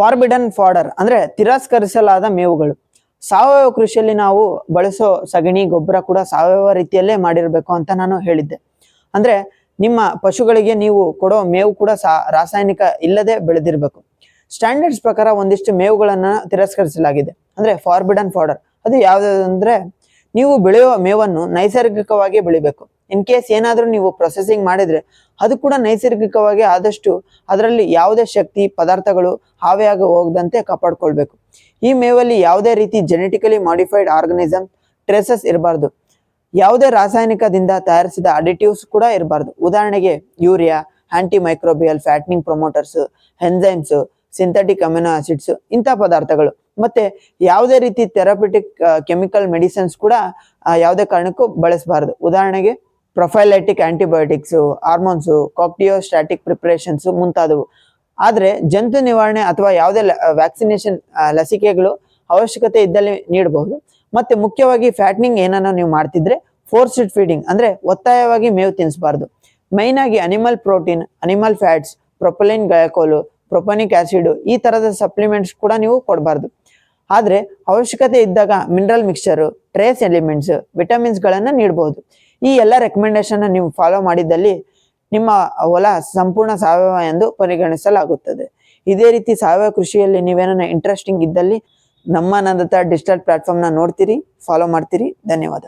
Forbidden fodder ಅಂದ್ರೆ ತಿರಸ್ಕರಿಸಲಾದ ಮೇವುಗಳು. ಸಾವಯವ ಕೃಷಿಯಲ್ಲಿ ನಾವು ಬಳಸೋ ಸಗಣಿ ಗೊಬ್ಬರ ಕೂಡ ಸಾವಯವ ರೀತಿಯಲ್ಲೇ ಮಾಡಿರ್ಬೇಕು ಅಂತ ನಾನು ಹೇಳಿದ್ದೆ. ಅಂದ್ರೆ ನಿಮ್ಮ ಪಶುಗಳಿಗೆ ನೀವು ಕೊಡೋ ಮೇವು ಕೂಡ ರಾಸಾಯನಿಕ ಇಲ್ಲದೆ ಬೆಳೆದಿರ್ಬೇಕು. ಸ್ಟ್ಯಾಂಡರ್ಡ್ಸ್ ಪ್ರಕಾರ ಒಂದಿಷ್ಟು ಮೇವುಗಳನ್ನ ತಿರಸ್ಕರಿಸಲಾಗಿದೆ, ಅಂದ್ರೆ ಫಾರ್ಬಿಡನ್ ಫಾಡರ್. ಅದು ಯಾವ್ದಂದ್ರೆ ನೀವು ಬೆಳೆಯುವ ಮೇವನ್ನು ನೈಸರ್ಗಿಕವಾಗಿ ಬೆಳಿಬೇಕು. ಇನ್ ಕೇಸ್ ಏನಾದ್ರೂ ನೀವು ಪ್ರೊಸೆಸಿಂಗ್ ಮಾಡಿದ್ರೆ ಅದು ಕೂಡ ನೈಸರ್ಗಿಕವಾಗಿ ಆದಷ್ಟು ಅದರಲ್ಲಿ ಯಾವುದೇ ಶಕ್ತಿ ಪದಾರ್ಥಗಳು ಹಾವಿಯಾಗಿ ಹೋಗದಂತೆ ಕಾಪಾಡ್ಕೊಳ್ಬೇಕು. ಈ ಮೇವಲ್ಲಿ ಯಾವುದೇ ರೀತಿ ಜೆನೆಟಿಕಲಿ ಮಾಡಿಫೈಡ್ ಆರ್ಗನಿಸಮ್ ಟ್ರೇಸಸ್ ಇರಬಾರ್ದು. ಯಾವುದೇ ರಾಸಾಯನಿಕದಿಂದ ತಯಾರಿಸಿದ ಅಡಿಟಿವ್ಸ್ ಕೂಡ ಇರಬಾರ್ದು. ಉದಾಹರಣೆಗೆ urea, anti microbial fattening promoters, enzymes, synthetic amino acids, ಇಂಥ ಪದಾರ್ಥಗಳು. ಮತ್ತೆ ಯಾವುದೇ ರೀತಿ ಥೆರಪ್ಯೂಟಿಕ್ ಕೆಮಿಕಲ್ ಮೆಡಿಸಿನ್ಸ್ ಕೂಡ ಯಾವುದೇ ಕಾರಣಕ್ಕೂ ಬಳಸಬಾರದು. ಉದಾಹರಣೆಗೆ ಪ್ರೊಫೈಲೈಟಿಕ್ ಆಂಟಿಬಯೋಟಿಕ್ಸ್, ಹಾರ್ಮೋನ್ಸ್, ಕಾಕ್ಟಿಯೋಸ್ಟಾಟಿಕ್ ಪ್ರಿಪರೇಷನ್ಸ್ ಮುಂತಾದವು. ಆದ್ರೆ ಜಂತು ನಿವಾರಣೆ ಅಥವಾ ಯಾವುದೇ ವ್ಯಾಕ್ಸಿನೇಷನ್ ಲಸಿಕೆಗಳು ಅವಶ್ಯಕತೆ ಇದ್ದಲ್ಲಿ ನೀಡಬಹುದು. ಮತ್ತೆ ಮುಖ್ಯವಾಗಿ ಫ್ಯಾಟ್ನಿಂಗ್ ಏನನ್ನ ನೀವು ಮಾಡ್ತಿದ್ರೆ ಫೋರ್ಸ್ಡ್ ಫೀಡಿಂಗ್ ಅಂದ್ರೆ ಒತ್ತಾಯವಾಗಿ ಮೇವು ತಿನ್ನಿಸಬಾರ್ದು. ಮೈನ್ ಆಗಿ animal protein, animal fats, propylene glycol, propionic acid ಈ ತರದ ಸಪ್ಲಿಮೆಂಟ್ಸ್ ಕೂಡ ನೀವು ಕೊಡಬಾರ್ದು. ಆದ್ರೆ ಅವಶ್ಯಕತೆ ಇದ್ದಾಗ mineral mixture, trace elements, vitamins ಗಳನ್ನ ನೀಡಬಹುದು. ಈ ಎಲ್ಲ ರೆಕಮೆಂಡೇಶನ್ ನೀವು ಫಾಲೋ ಮಾಡಿದಲ್ಲಿ ನಿಮ್ಮ ಹೊಲ ಸಂಪೂರ್ಣ ಸಾವಯವ ಎಂದು ಪರಿಗಣಿಸಲಾಗುತ್ತದೆ. ಇದೇ ರೀತಿ ಸಾವಯವ ಕೃಷಿಯಲ್ಲಿ ನೀವೇನ ಇಂಟ್ರೆಸ್ಟಿಂಗ್ ಇದ್ದಲ್ಲಿ ನಮ್ಮ ನಂದತ ಡಿಜಿಟಲ್ ಪ್ಲಾಟ್ಫಾರ್ಮ್ನ ನೋಡ್ತೀರಿ, ಫಾಲೋ ಮಾಡ್ತೀರಿ. ಧನ್ಯವಾದ.